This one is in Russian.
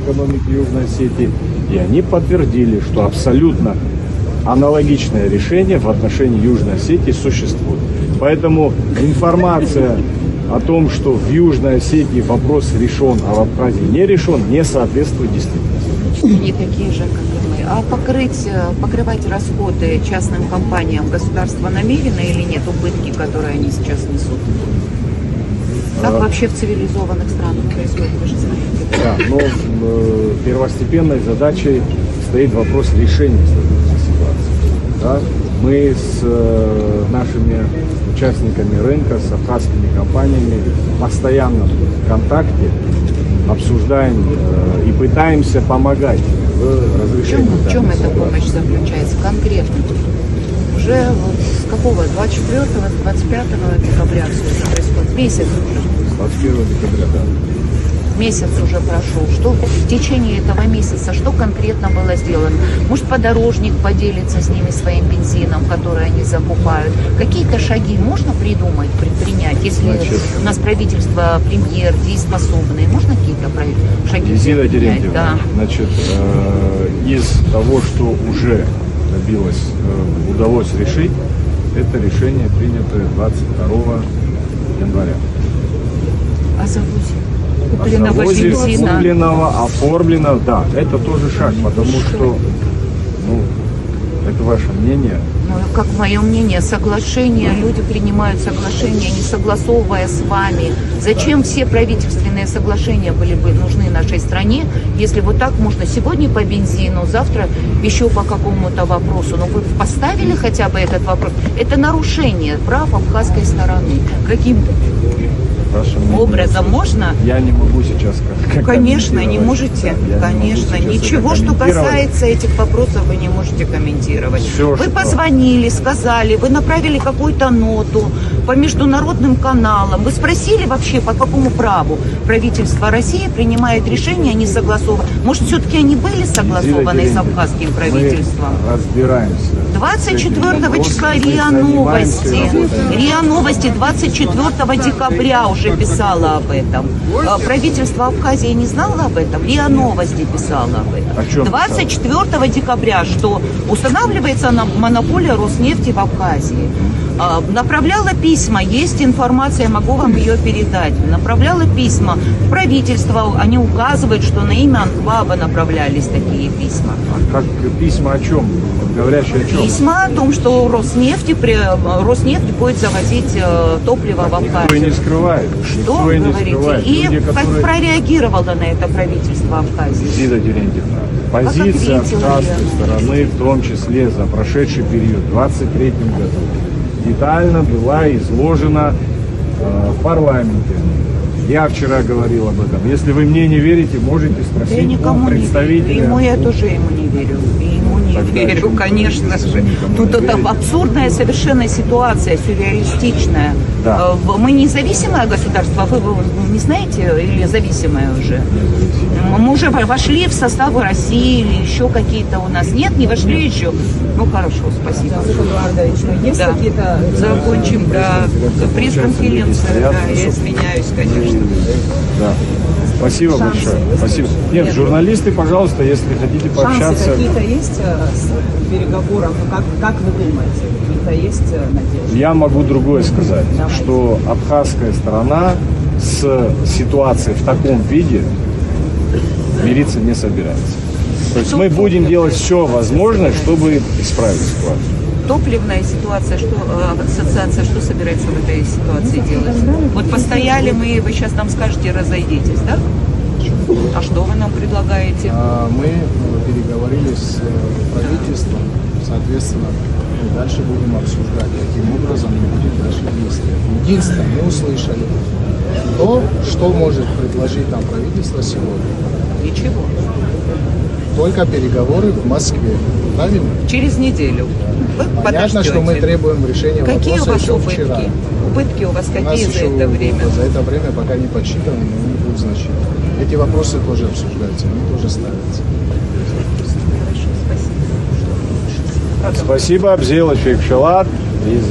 экономики Южной Осетии, и они подтвердили, что абсолютно аналогичное решение в отношении Южной Осетии существует. Поэтому информация о том, что в Южной Осетии вопрос решен, а в Абхазии не решен, не соответствует действительности. Не такие же, как и мы. А покрывать расходы частным компаниям государство намерено или нет, убытки, которые они сейчас несут? Как вообще в цивилизованных странах происходит, вы же знаете. Да, но первостепенной задачей стоит вопрос решения сложившейся ситуации. Да? Мы с нашими участниками рынка, с абхазскими компаниями в постоянном контакте обсуждаем и пытаемся помогать в разрешении. В чем эта помощь заключается конкретно? Уже вот с какого? 24-25 декабря все это происходит? Месяц уже. 21 декабря, да. Месяц уже прошел. Что в течение этого месяца, что конкретно было сделано? Может, подорожник поделится с ними своим бензином, который они закупают? Какие-то шаги можно придумать, предпринять, если у нас правительство, премьер дееспособные? Можно какие-то шаги предпринять? Да. Значит, из того, что уже удалось решить, это решение принято 22 января. О завозе купленного, оформленного, да, это тоже шаг, потому что, это ваше мнение. Ну, как мое мнение, соглашение, люди принимают соглашения, не согласовывая с вами. Зачем все правительственные соглашения были бы нужны нашей стране, если вот так можно сегодня по бензину, завтра еще по какому-то вопросу. Но вы поставили хотя бы этот вопрос. Это нарушение прав абхазской стороны. Каким образом можно? Я не могу сейчас Конечно, не можете. Конечно. Ничего, что касается этих вопросов, вы не можете комментировать. Вы позвонили, сказали, вы направили какую-то ноту по международным каналам. Вы спросили вообще, по какому праву правительство России принимает решения, не согласованы. Может, все-таки они были согласованы с абхазским правительством? Мы разбираемся. 24 числа РИА Новости 24 декабря уже писала об этом. Правительство Абхазии не знало об этом? РИА Новости писала об этом. 24 декабря, что устанавливается монополия Роснефти в Абхазии. Направляла письма, есть информация, могу вам ее передать. Направляла письма в правительство, они указывают, что на имя Анхваба направлялись такие письма. А как письма о чем? Говорящие о чем? Письма о том, что Роснефть будет завозить топливо в Абхазию. Никто не скрывает. Что вы говорите? И люди, как прореагировало на это правительство Абхазии? Зида Терентьевна, позиция абхазской стороны, в том числе за прошедший период, в 2023 году, детально была изложена в парламенте. Я вчера говорил об этом. Если вы мне не верите, можете спросить у представителя. Я тоже ему не верю. Верю, конечно же. Тут это абсурдная совершенно ситуация, сюрреалистичная. Да. Мы независимое государство, вы не знаете, или зависимое уже? Мы уже вошли в состав России или еще какие-то у нас? Нет, не вошли еще? Ну хорошо, спасибо. Есть какие-то... Закончим, да. Пресс-конференция, да, я извиняюсь, конечно. Да. Спасибо большое. Спасибо. Нет, журналисты, пожалуйста, если хотите пообщаться. Шансы какие-то есть с переговоров? Как вы думаете? Какие-то есть надежды? Я могу другое сказать, что абхазская сторона с ситуацией в таком виде мириться не собирается. То есть мы будем делать все возможное, чтобы исправить ситуацию. Топливная ситуация, ассоциация, что собирается в этой ситуации делать? Вот постояли мы, вы сейчас нам скажете, разойдитесь, да? А что вы нам предлагаете? Мы переговорили с правительством, соответственно, дальше будем обсуждать, каким образом мы будем дальше действовать. Единственное, мы услышали то, что может предложить нам правительство сегодня. Ничего. Только переговоры в Москве. Правильно? Через неделю. Вы Понятно, что мы требуем решения какие вопроса еще вчера. Убытки у вас какие за это время? За это время пока не подсчитаны, но не будут значительны. Эти вопросы тоже обсуждаются, они тоже ставятся. Спасибо, Абзел Шейх Шалат из